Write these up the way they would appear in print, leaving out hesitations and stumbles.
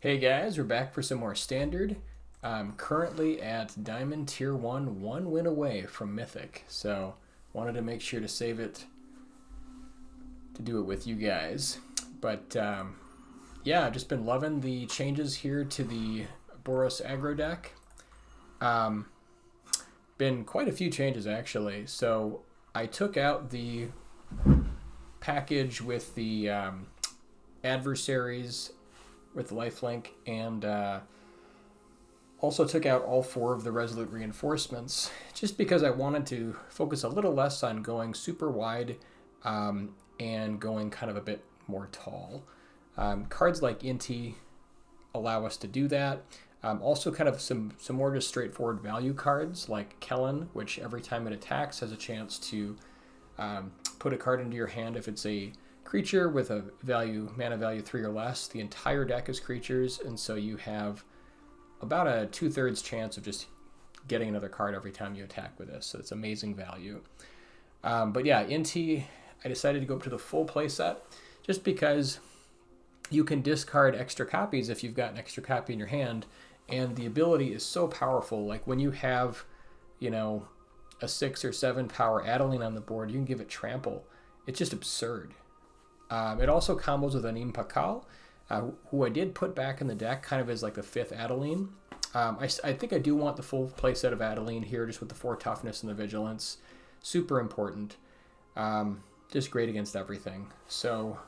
Hey guys, we're back for some more Standard. I'm currently at Diamond Tier 1, one win away from Mythic, so wanted to make sure to save it to do it with you guys. But yeah, I've just been loving the changes here to the Boros Aggro deck. Been quite a few changes actually. So I took out the package with the adversaries with lifelink, and also took out all 4 of the resolute reinforcements just because I wanted to focus a little less on going super wide and going kind of a bit more tall. Cards like Inti allow us to do that. Also kind of some more just straightforward value cards like Kellen, which every time it attacks has a chance to put a card into your hand if it's a creature with a mana value 3 or less. The entire deck is creatures, and so you have about a 2/3 chance of just getting another card every time you attack with this. So it's amazing value. But yeah, Inti, I decided to go up to the full playset just because you can discard extra copies if you've got an extra copy in your hand, and the ability is so powerful. Like when you have, you know, a 6 or 7 power Adeline on the board, you can give it trample. It's just absurd. It also combos with Anim Pakal, who I did put back in the deck kind of as like the 5th Adeline. I think I do want the full playset of Adeline here, just with the 4 toughness and the vigilance. Super important. Just great against everything. So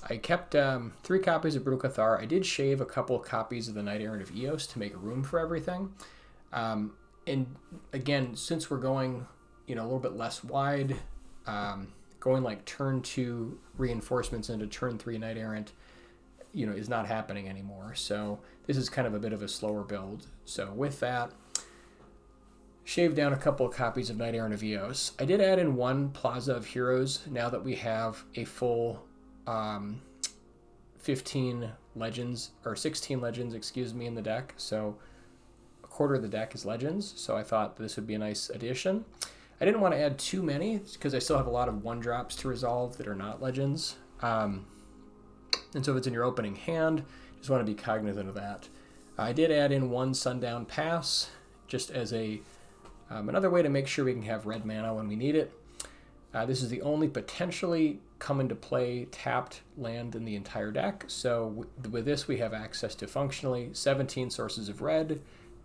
I kept 3 copies of Brutal Cathar. I did shave a couple copies of the Knight Errant of Eos to make room for everything. And again, since we're going, you know, a little bit less wide, going like turn 2 reinforcements into turn 3 Knight Errant, you know, is not happening anymore. So this is kind of a bit of a slower build. So with that, shaved down a couple of copies of Knight Errant of Eos. I did add in 1 Plaza of Heroes now that we have a full 15 legends, or 16 legends, excuse me, in the deck. So a quarter of the deck is legends. So I thought this would be a nice addition. I didn't want to add too many because I still have a lot of 1-drops to resolve that are not legends. And so if it's in your opening hand, just want to be cognizant of that. I did add in 1 Sundown Pass just as a another way to make sure we can have red mana when we need it. This is the only potentially come into play tapped land in the entire deck. So with this, we have access to functionally 17 sources of red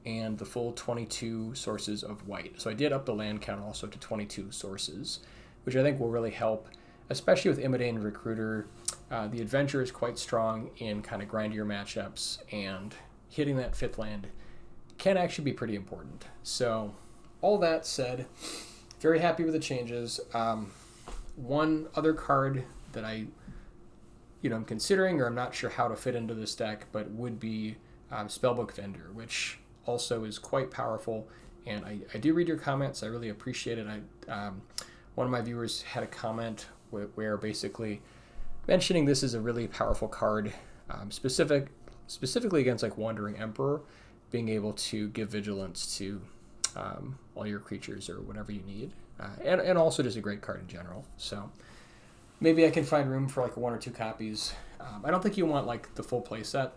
and the full 22 sources of white. So I did up the land count also to 22 sources, which I think will really help, especially with Imidane Recruiter. The Adventure is quite strong in kind of grindier matchups, and hitting that 5th land can actually be pretty important. So all that said, very happy with the changes. One other card that I'm considering, or I'm not sure how to fit into this deck, but would be Spellbook Vendor, which also is quite powerful. And I do read your comments. I really appreciate it. One of my viewers had a comment where basically mentioning this is a really powerful card, specifically against like Wandering Emperor, being able to give vigilance to all your creatures or whatever you need, and also just a great card in general. So maybe I can find room for like 1 or 2 copies. I don't think you want like the full play set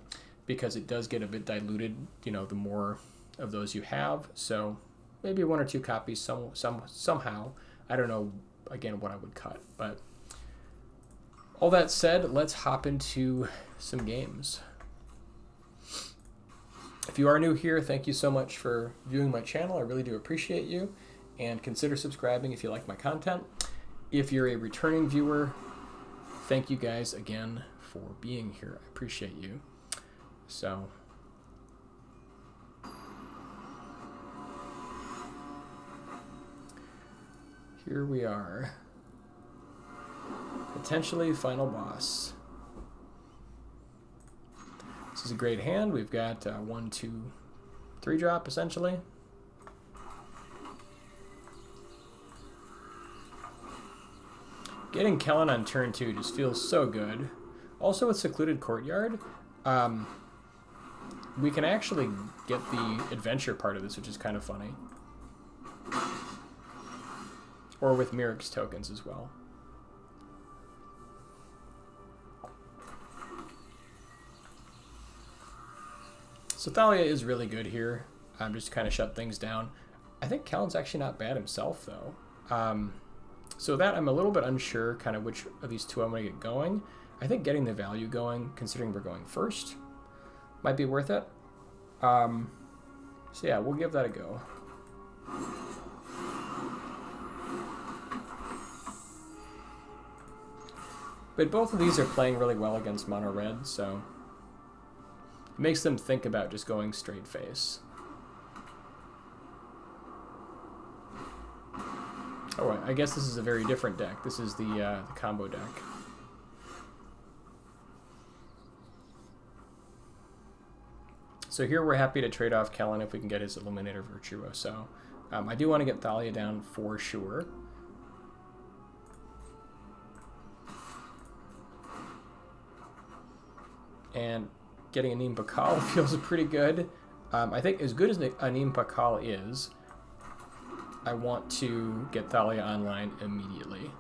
because it does get a bit diluted, you know, the more of those you have. So maybe 1 or 2 copies somehow. I don't know, again, what I would cut. But all that said, let's hop into some games. If you are new here, thank you so much for viewing my channel. I really do appreciate you. And consider subscribing if you like my content. If you're a returning viewer, thank you guys again for being here. I appreciate you. So here we are. Potentially final boss. This is a great hand. We've got 1, 2, 3 drop essentially. Getting Kellen on turn 2 just feels so good. Also with Secluded Courtyard, we can actually get the adventure part of this, which is kind of funny. Or with Mirac's tokens as well. So Thalia is really good here. Just to kind of shut things down. I think Kellen's actually not bad himself, though. So that I'm a little bit unsure kind of which of these two I'm going to get going. I think getting the value going, considering we're going first, might be worth it. So yeah, we'll give that a go. But both of these are playing really well against mono red, so it makes them think about just going straight face. Oh, I guess this is a very different deck. This is the combo deck. So here we're happy to trade off Kellen if we can get his Illuminator Virtuoso. I do want to get Thalia down for sure. And getting Anim Pakal feels pretty good. I think as good as Anim Pakal is, I want to get Thalia online immediately.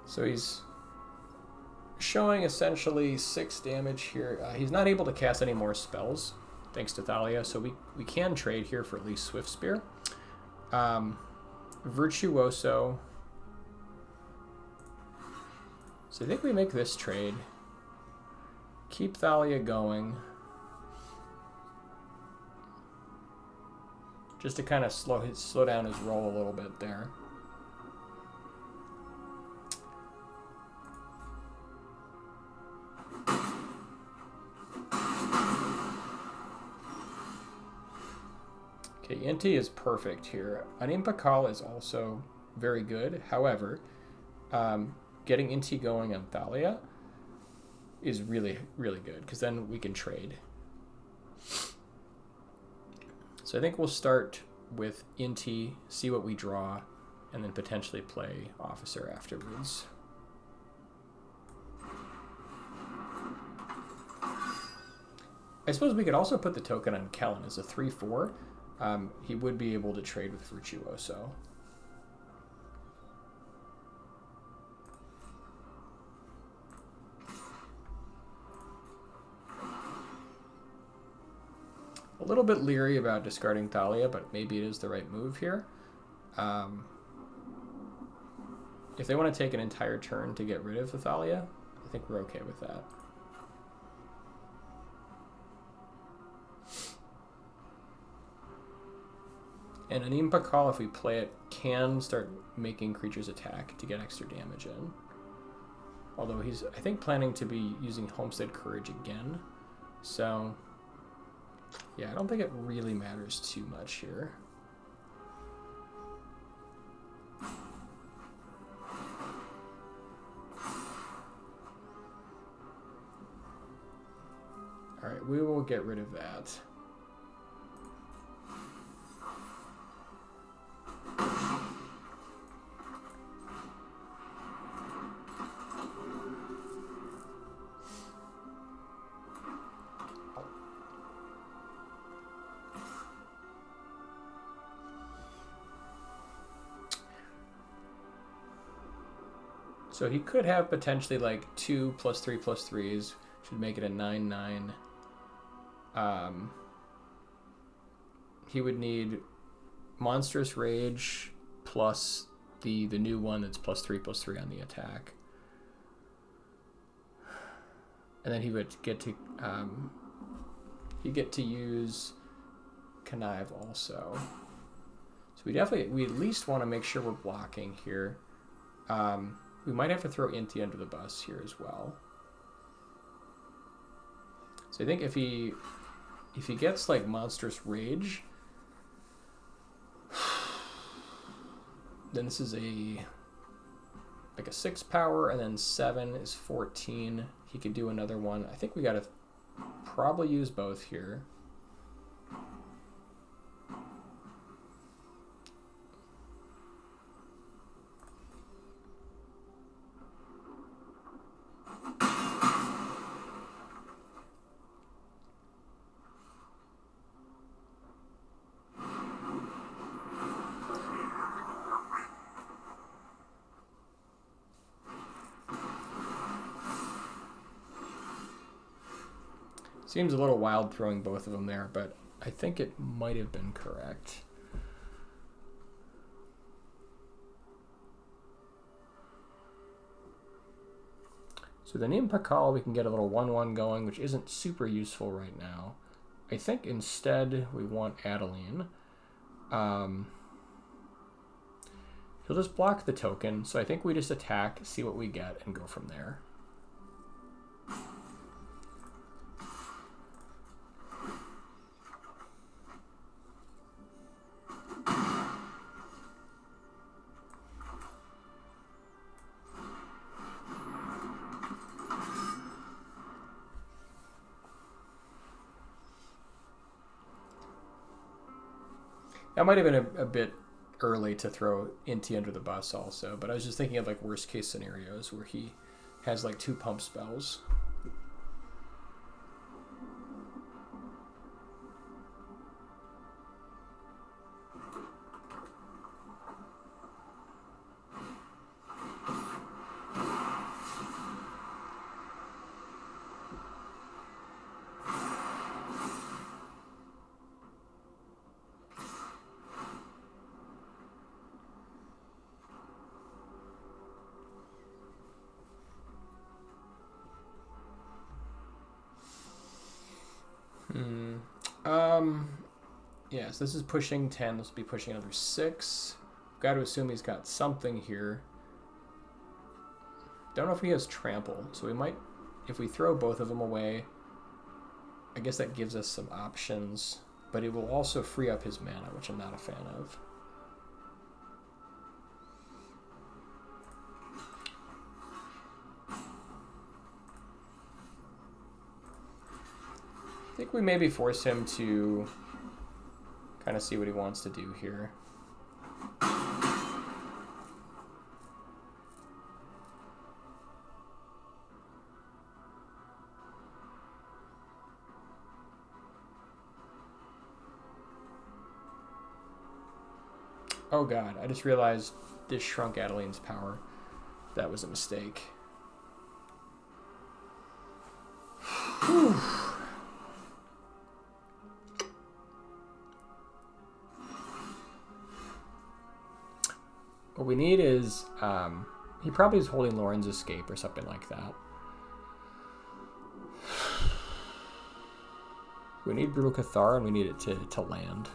So he's showing essentially 6 damage here. He's not able to cast any more spells, thanks to Thalia, so we can trade here for at least Swift Spear. Virtuoso. So I think we make this trade. Keep Thalia going. Just to kind of slow down his roll a little bit there. Okay, Inti is perfect here. Anim Pakal is also very good. However, getting Inti going on Thalia is really, really good, because then we can trade. So I think we'll start with Inti, see what we draw, and then potentially play Officer afterwards. I suppose we could also put the token on Kellen as a 3/4. He would be able to trade with Virtuoso. A little bit leery about discarding Thalia, but maybe it is the right move here. If they want to take an entire turn to get rid of the Thalia, I think we're okay with that. And Anim Pakal, if we play it, can start making creatures attack to get extra damage in. Although he's, I think, planning to be using Homestead Courage again. So, yeah, I don't think it really matters too much here. Alright, we will get rid of that. So he could have potentially like 2 +3/+3s, should make it a 9/9. He would need Monstrous Rage plus the new one that's +3/+3 on the attack. And then he would get to use Connive also. So we at least want to make sure we're blocking here. We might have to throw Inti under the bus here as well. So I think if he gets like Monstrous Rage, then this is a like a 6 power, and then 7 is 14. He could do another one. I think we got to probably use both here. Seems a little wild throwing both of them there, but I think it might have been correct. So the Nimpakal, we can get a little 1/1 going, which isn't super useful right now. I think instead we want Adeline. He'll just block the token, so I think we just attack, see what we get, and go from there. That might have been a bit early to throw Inti under the bus also, but I was just thinking of like worst case scenarios where he has like 2 pump spells. Yes, this is pushing 10. This will be pushing another 6. Got to assume he's got something here. Don't know if he has trample, so we might, if we throw both of them away, I guess that gives us some options, but it will also free up his mana, which I'm not a fan of. I think we maybe force him to kind of see what he wants to do here. Oh god, I just realized this shrunk Adeline's power. That was a mistake. Whew. What we need is, he probably is holding Lauren's Escape or something like that. We need Brutal Cathar, and we need it to land.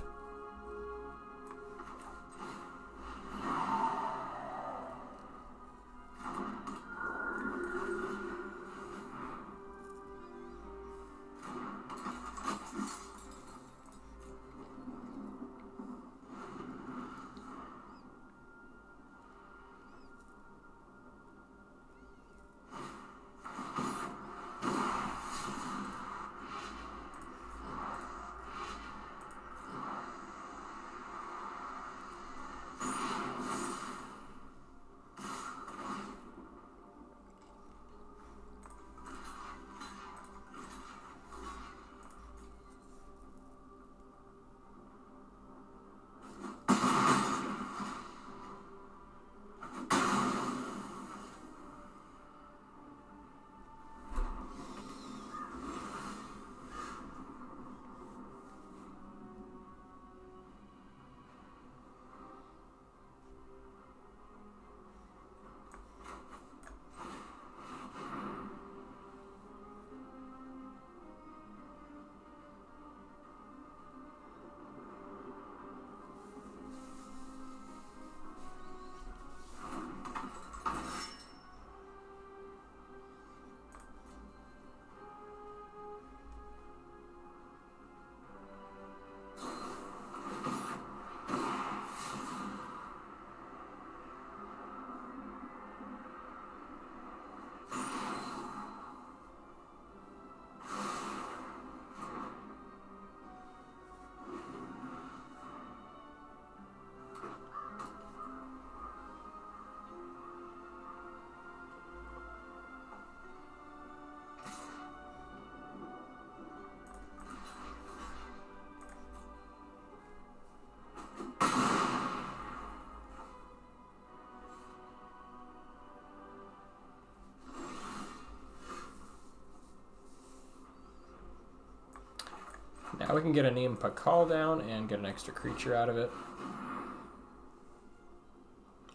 Now we can get a name Pakal down and get an extra creature out of it.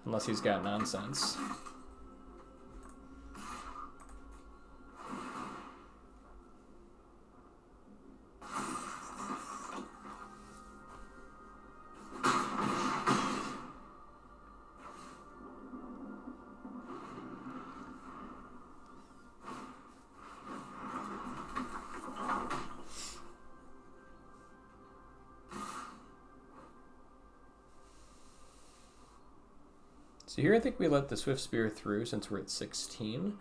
Unless he's got nonsense. So here I think we let the Swift Spear through since we're at 16.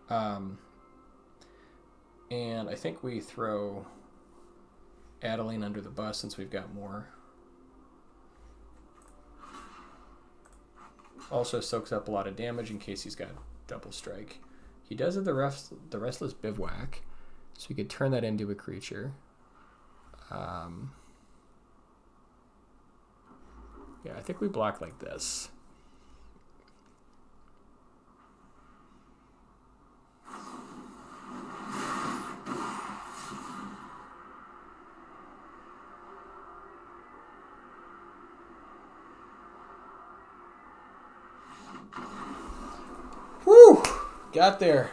And I think we throw Adeline under the bus since we've got more. Also soaks up a lot of damage in case he's got double strike. He does have the Restless Bivouac, so we could turn that into a creature. Yeah, I think we block like this. Whew! Got there.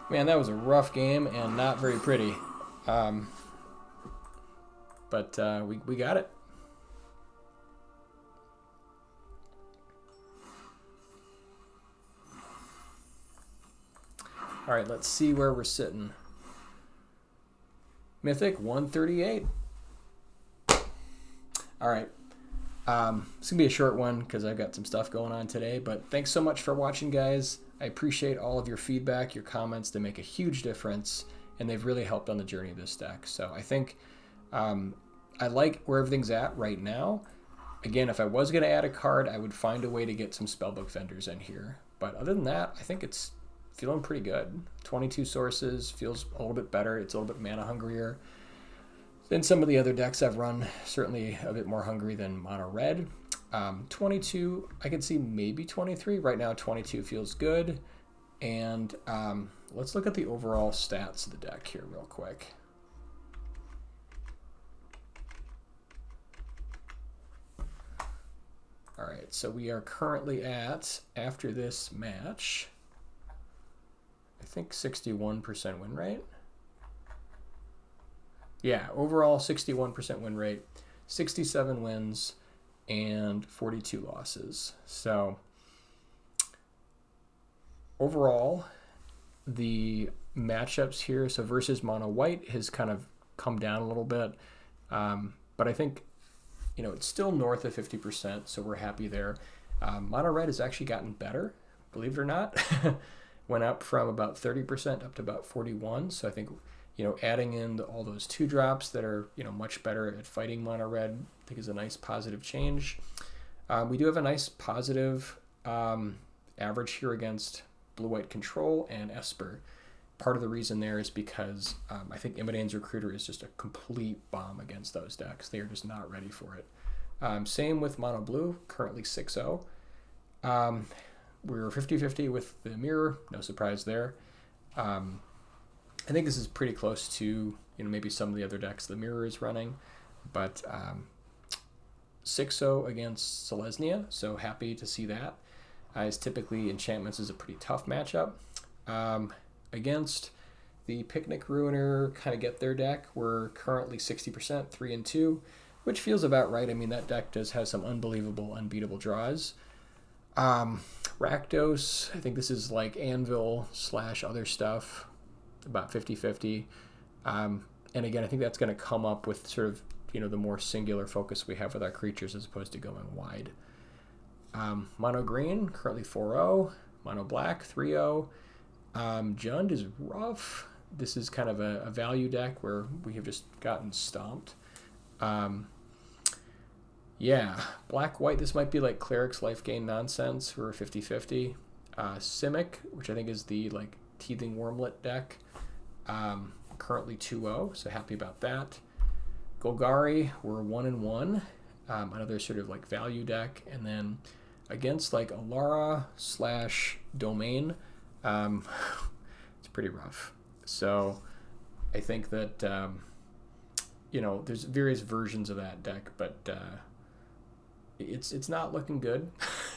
Man, that was a rough game and not very pretty. But we got it. All right, let's see where we're sitting. Mythic 138. All right. It's going to be a short one because I've got some stuff going on today, but thanks so much for watching, guys. I appreciate all of your feedback, your comments. They make a huge difference, and they've really helped on the journey of this deck. So I think I like where everything's at right now. Again, if I was going to add a card, I would find a way to get some Spellbook Vendors in here. But other than that, I think it's feeling pretty good. 22 sources, feels a little bit better. It's a little bit mana hungrier than some of the other decks I've run. Certainly a bit more hungry than mono red. 22, I could see maybe 23. Right now, 22 feels good. And let's look at the overall stats of the deck here real quick. All right, so we are currently at, after this match, I think 61% win rate. Yeah, overall 61% win rate, 67 wins, and 42 losses. So overall, the matchups here, so versus mono white has kind of come down a little bit, but I think, you know, it's still north of 50%, so we're happy there. Mono red has actually gotten better, believe it or not. Went up from about 30% up to about 41, so I think, you know, adding in all those 2-drops that are, you know, much better at fighting mono red, I think is a nice positive change. We do have a nice positive average here against blue-white control and Esper. Part of the reason there is because I think Immodane's Recruiter is just a complete bomb against those decks. They are just not ready for it. Same with mono blue, currently 6-0. We're 50-50 with the mirror, no surprise there. I think this is pretty close to, you know, maybe some of the other decks the mirror is running, but 6-0 against Selesnya, so happy to see that. As typically enchantments is a pretty tough matchup. Against the Picnic Ruiner, kind of get their deck, we're currently 60%, 3-2, which feels about right. I mean, that deck does have some unbelievable, unbeatable draws. Rakdos, I think this is like Anvil / other stuff, about 50-50. And again, I think that's going to come up with sort of, you know, the more singular focus we have with our creatures as opposed to going wide. Mono green, currently 4-0. Mono black, 3-0. Jund is rough. This is kind of a value deck where we have just gotten stomped. Yeah, black-white, this might be like Cleric's Life Gain nonsense. We're 50-50. Simic, which I think is the like Teething Wormlet deck, currently 2-0, so happy about that. Golgari, we're 1-1. Another sort of like value deck. And then against like Alara / Domain, it's pretty rough. So I think that you know, there's various versions of that deck, but it's not looking good.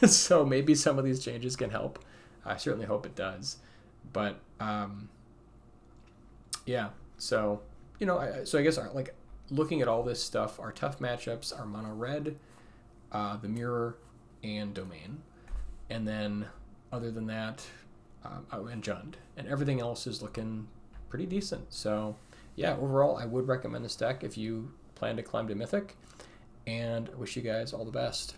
So maybe some of these changes can help. I certainly hope it does. But yeah, so you know, I guess like looking at all this stuff, our tough matchups are mono red, the mirror, and domain, and then other than that, and Jund, and everything else is looking pretty decent. So yeah, overall, I would recommend this deck if you plan to climb to Mythic, and I wish you guys all the best.